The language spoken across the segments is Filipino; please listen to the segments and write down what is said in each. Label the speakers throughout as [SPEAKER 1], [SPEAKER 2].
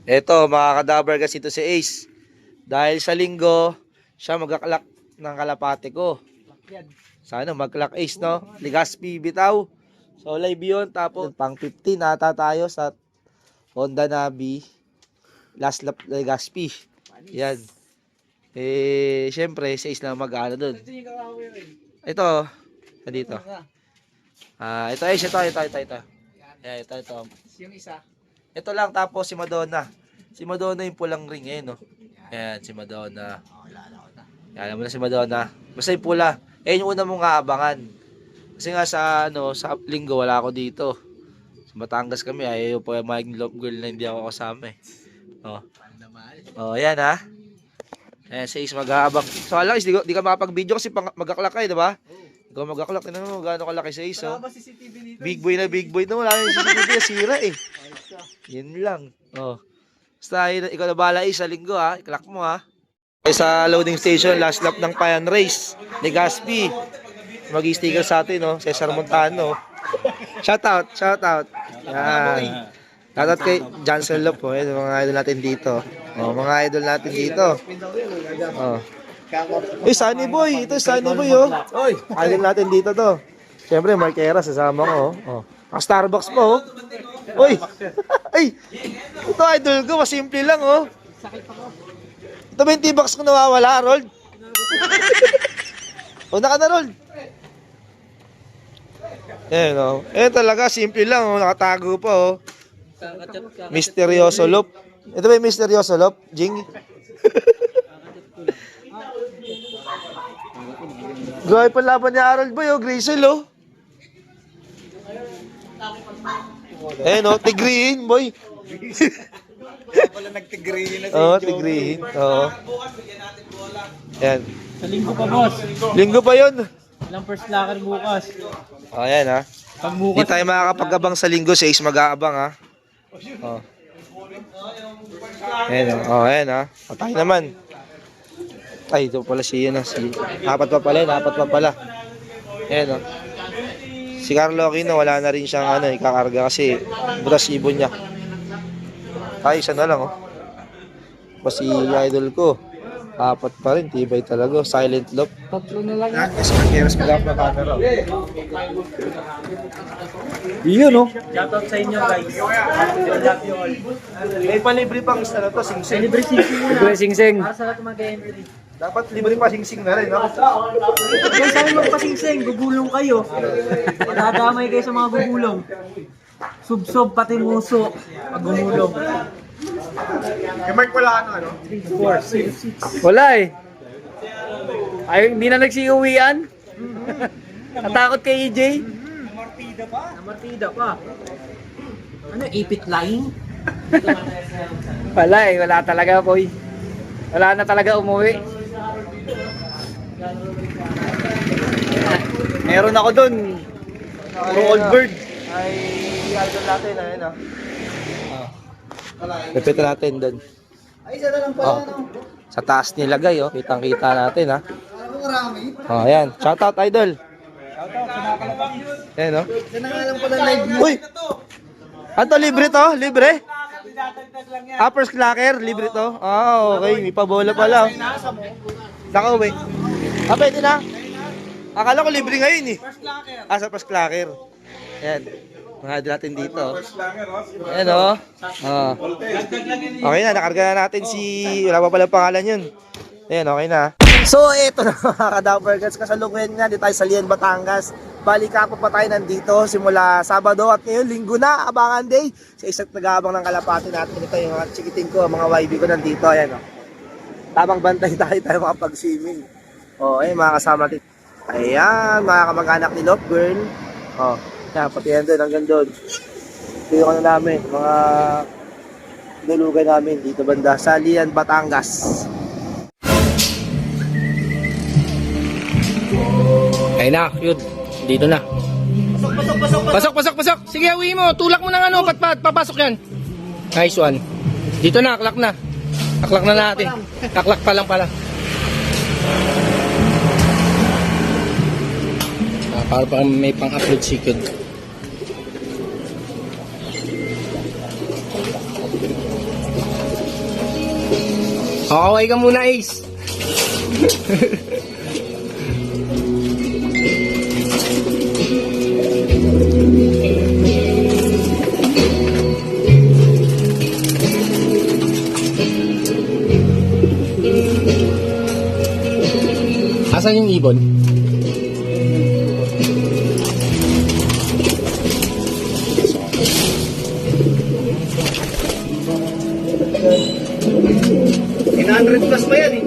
[SPEAKER 1] Eto, mga kadabar kasi ito si Ace. Dahil sa linggo, siya mag-aklak ng kalapate ko. Sana mag-clock Ace, no? Legazpi bitaw. So, live yun. Tapos, pang 15 ata tayo sa Honda Navi. Last lap Legazpi. Yan. Eh, syempre, si Ace lang mag-ano dun. Ito. Dito. Ito Ace. Ito. Yan, ito.
[SPEAKER 2] Yung isa.
[SPEAKER 1] Ito lang. Tapos si Madonna. Si Madonna yung pulang ring eh, no? Yan, si Madonna. Yan, alam mo na si Madonna. Basta yung pula. Eh, yung una mong aabangan. Kasi nga sa, sa linggo, wala ako dito. Sa Batangas kami, ayaw po yung maging love girl na hindi ako kasama eh. Yan ha. Ayan, si Ace mag-aabang. So, alam, di ka makapag-video kasi mag-aklak ka eh, diba? Ikaw mag-aklak, tinan mo, gano'n kalaki si Ace, oh. Big boy na, wala yung CCTV, sira eh. Yun lang, oh. Basta, ikaw na bahala Ace, sa linggo ha, iklak mo ha. Sa loading station, last lap ng Payan Race, Legazpi. Mag-i-sticker sa atin, no? Cesar Montano. Shout out. Yan. Shout out kay Johnson Lop, oh. Yan, mga idol natin dito. Oh, mga idol natin dito. Oh. Sunny Boy. Ito Sunny Boy, oh. Oy, idol natin dito to. Siyempre, Marquera, sasama ko, oh. Starbucks po, oh. Uy. Ay. Ito idol ko, masimple lang, oh. Ito ba yung T-Box ko nawawala, Rold? Una ka na, Rold. Ayan, oh. Talaga, simple lang, oh. Nakatago pa, oh. Misteryoso Lop. Ito ba yung Misteryoso Lop, Jing? Grabe pa laban ni Harold Boy, oh. Grizzle, oh. Ayan, oh. Tigrihin, boy.
[SPEAKER 2] Wala nagtigrihin na si
[SPEAKER 1] Oo, tigrihin. Oo. Yan.
[SPEAKER 3] Sa linggo pa, boss.
[SPEAKER 1] Linggo pa yun.
[SPEAKER 3] Ilang first locker bukas.
[SPEAKER 1] Ayan, ha.
[SPEAKER 3] Pag
[SPEAKER 1] Hindi
[SPEAKER 3] bukas,
[SPEAKER 1] tayo makakapag-abang sa linggo. Si Ace mag-aabang, ha. Oh. Ayan, oh. Ayan, ha. Patay naman. Ay, ito pala si yun, ha. Apat pa pala. Ayan, oh. Si Carlo Aquino, wala na rin siyang ikakarga kasi butas ibon niya. Ay, isa na lang, oh. Kasi idol ko, apat pa rin, tibay talaga. Silent Lop.
[SPEAKER 3] tatlo na lang.
[SPEAKER 1] Yes, Marqueras mag-up na camera.
[SPEAKER 3] Yun, no?
[SPEAKER 2] Shoutout sa inyo, guys. Love you all.
[SPEAKER 1] May palibre pang isa na to, sing-sing.
[SPEAKER 3] Libre singsing muna. Libre singsing. Para sa lahat mag-entry.
[SPEAKER 1] Dapat libre pa sing-sing na rin, no?
[SPEAKER 3] Kaya sabi magpasingsing, gugulong kayo. Madadamay kayo sa mga gugulong. Sub-sub pati muso. Pag gumulong.
[SPEAKER 2] Kay Mark wala ano?
[SPEAKER 3] 4, 6. Wala eh. Ay, hindi na nagsiuwian. Natakot kay EJ. Namartida pa. Ano, ipit line? Wala eh, wala talaga boy. Wala na talaga umuwi. Meron ako dun. Old bird.
[SPEAKER 1] Ay, idol natin, ayun, ah. Repeat natin doon.
[SPEAKER 2] Ay, isa na lang pala, no?
[SPEAKER 1] Sa taas nilagay, oh. Kitang-kita natin, ha.
[SPEAKER 2] Marami.
[SPEAKER 1] Oh, ayan. Shout out, idol. Ayan, oh.
[SPEAKER 2] Isa na nga lang pala live mo.
[SPEAKER 1] Uy! Ano, libre to? Libre? First clacker, libre to? Okay. May pabola pala, oh. Nakauwi. Pwede na. Akala ko libre ngayon, eh. Sa first clacker. Ayan. Mga idol natin dito. Ayan, oh. Okay na, nakarga na natin si... Wala pa pala pangalan yun. Ayan, okay na. So, eto na mga ka-Dappercats. Kasalukuyan nga, dito tayo sa Lian, Batangas. Balik pa tayo nandito simula Sabado at ngayon, Linggo na, Abangan Day. Sa isa't nag-aabang ng kalapati natin. Ito yung mga chikiting ko, mga YB ko nandito. Ayan, oh. Tamang bantay tayo makapag-swimming. Ayun, mga kasama natin. Ayan, mga kamag-anak ni Love Girl. Yan, pati yan doon, hanggang doon. Ito yung ano namin, mga dulugan namin dito banda sa Lian, Batangas.
[SPEAKER 3] Ayun na, yun. Dito na. Pasok. Sige, hawi mo. Tulak mo ng ano, papasok yan. Nice one. Dito na, aklak na. Aklak na natin. Aklak pa lang pala. Para pa may pang-upload si Kid.
[SPEAKER 4] Kakaway ka muna, Ace. Asan yung ibon?
[SPEAKER 2] Plus pa yan eh.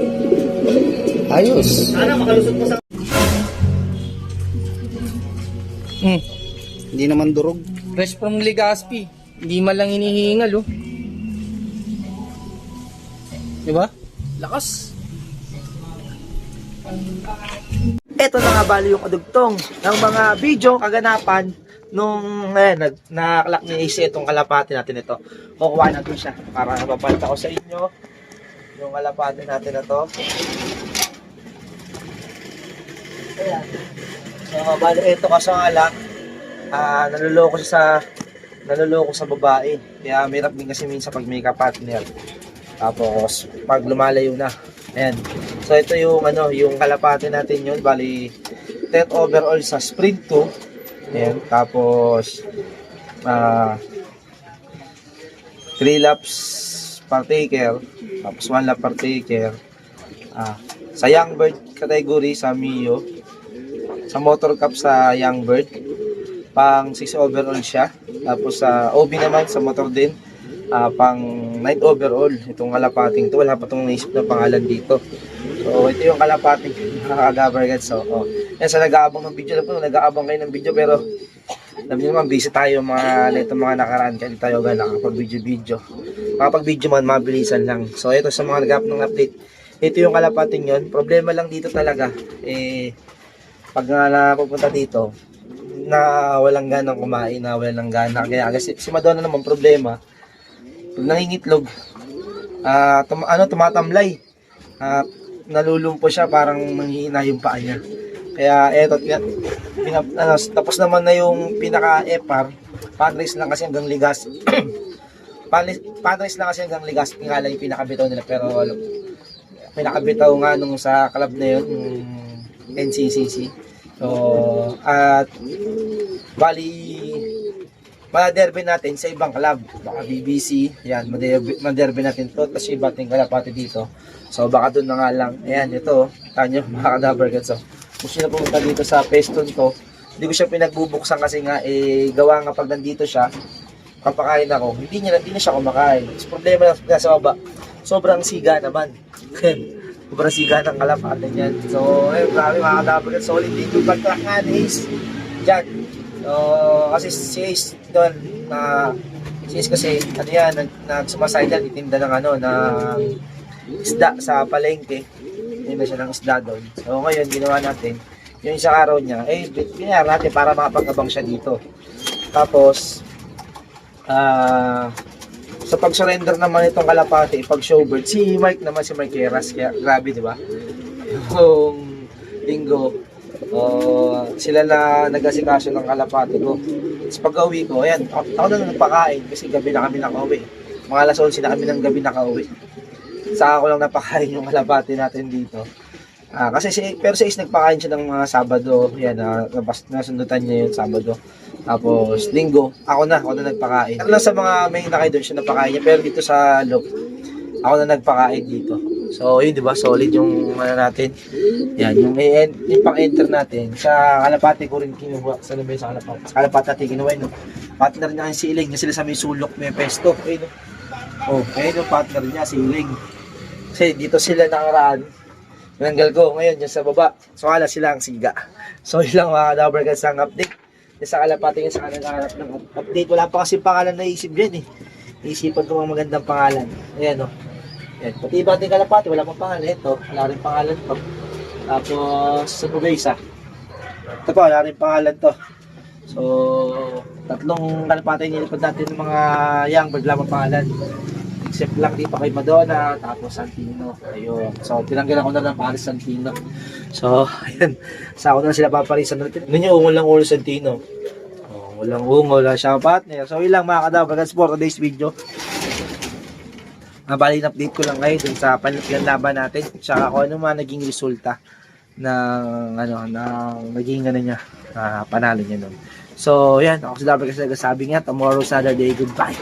[SPEAKER 4] Ayos.
[SPEAKER 2] Sana makalusot pa sa...
[SPEAKER 4] Hindi naman durog. Fresh from Legazpi. Hindi man lang hinihingal, oh. Diba? Lakas.
[SPEAKER 1] Ito na nga bali yung kadugtong ng mga video kaganapan nung nakalak ni Ace itong kalapati natin ito. Kukuha natin siya para mapapalta ko sa inyo yung kalapati natin na to. Ayan. So bali ito kasi nga lang naluloko sa babae. Kaya mahirap din kasi minsan pag may kapatner. Tapos pag lumalayo na. Ayan. So ito yung yung kalapati natin yun. Bali 10 overall sa sprint 2. Ayan. Tapos 3 laps partaker. Tapos 1 lap partaker. Sa Young Bird category sa Mio. Sa Motor Cup sa Young Bird. Pang 6 overall siya. Tapos sa OB naman sa motor din. Pang 9 overall itong kalapating to. Wala pa itong naisip na pangalan dito. So ito yung kalapating nakaka-gabargad. So yan sa nag-aabang ng video na po, nag-aabang kayo ng video pero alam niyo naman busy tayo mga nakaraan kaya tayo nakakapag-video. Makapag-video man mabilisan lang. So ito sa mga nag-aabang ng update. Ito yung kalapating yon. Problema lang dito talaga pag napupunta dito na walang ganang kumain, na walang gana. Kaya kasi si Madonna naman problema. Pag nangingitlog, tumatamlay. Nalulumpo siya, parang manghihina yung paa niya. Kaya eto, tapos naman na yung pinaka-epar, padres lang kasi hanggang ligas. Padres lang kasi hanggang ligas, nga lang yung pinakabitaw nila. Pero pinakabitaw nga nung sa club na yun, yung NCCC. So, at bali, maderby natin sa ibang club, baka BBC, yan, maderby natin to, tapos iba ating kalapati dito. So baka doon na nga lang, ayan, ito, tanyo, mga kadabargad. So, gusto nyo na pumunta dito sa Peston to, hindi ko siya pinagbubuksan kasi nga, gawa nga pag nandito siya, kapakain ako, hindi na siya kumakain. Mas problema lang sa baba, sobrang siga naman. Sobrang siga ng kalapati yan. So, ayun, grabe mga kadabargad, solid dito, pag-track nga ni Ace, dyan. Kasi si Ace doon si Ace kasi nagsumasaydan itinda ng ng isda sa palengke. Tinda siya ng isda doon. So ngayon ginawa natin yung isang araw niya binayar natin para makapag-abang siya dito. Tapos sa pag-surrender naman itong kalapati pag showbird si Mike Heras, kaya grabe di ba? Yung linggo sila na nag-asikaso ng kalapati ko. Tapos pag-uwi ko, ayan, ako na nagpakain kasi gabi na kami nakauwi. Mga alas 11 na kami ng gabi nakauwi. Saka ko lang napakain yung kalapati natin dito. Pero si Ace nagpakain siya ng mga Sabado. Yan, nasundutan niya yun Sabado. Tapos linggo, ako na nagpakain. Pero lang sa mga may nakay doon siya napakain niya. Pero dito sa loop, ako na nagpakain dito. So, yun, di ba? Solid yung natin. Yan, yung pang-enter natin. Sa kalapati ko rin kinuha. Sa kalapati. Sa kalapati natin kinuha, no? Partner niya yung siling. Niya sila sa may sulok, may pesto. Ayun, no? Ayun yung partner niya, siling. Kasi dito sila nakaraan. Tinanggal ko. Ngayon, dyan sa baba. So, wala sila ang siga. So, yun lang mga kadabargad sa update. Sa kalapati nga sa naghahanap ng update. Wala pa kasi pangalan na isip dyan, Isipan ko mga magandang pangalan. Ayan, no? Yan. Pati iba ating kalapati, wala pang pangalan. Ito, wala rin pangalan to. Tapos, sa Pugaysa. Ito pa, wala rin pangalan to. So, tatlong kalapati nilipad natin ng mga young bird, wala pang pangalan. Except lang dito kay Madonna, tapos Santino. Ayun. So, tinanggalan ko na ng Paris Santino. So, ayan. Sa ako na sila paparisan natin. Ano nyo, ungol lang ulo Santino. Walang ungol, wala siyang partner. So, ilang mga kadabargad for today's video. Bali, update ko lang kayo dun sa panlaban natin. Tsaka kung ano mga naging resulta ng naging niya, panalo niya nun. So, yan. Ako si Dabber kasi nagsasabi nga, tomorrow Saturday, goodbye.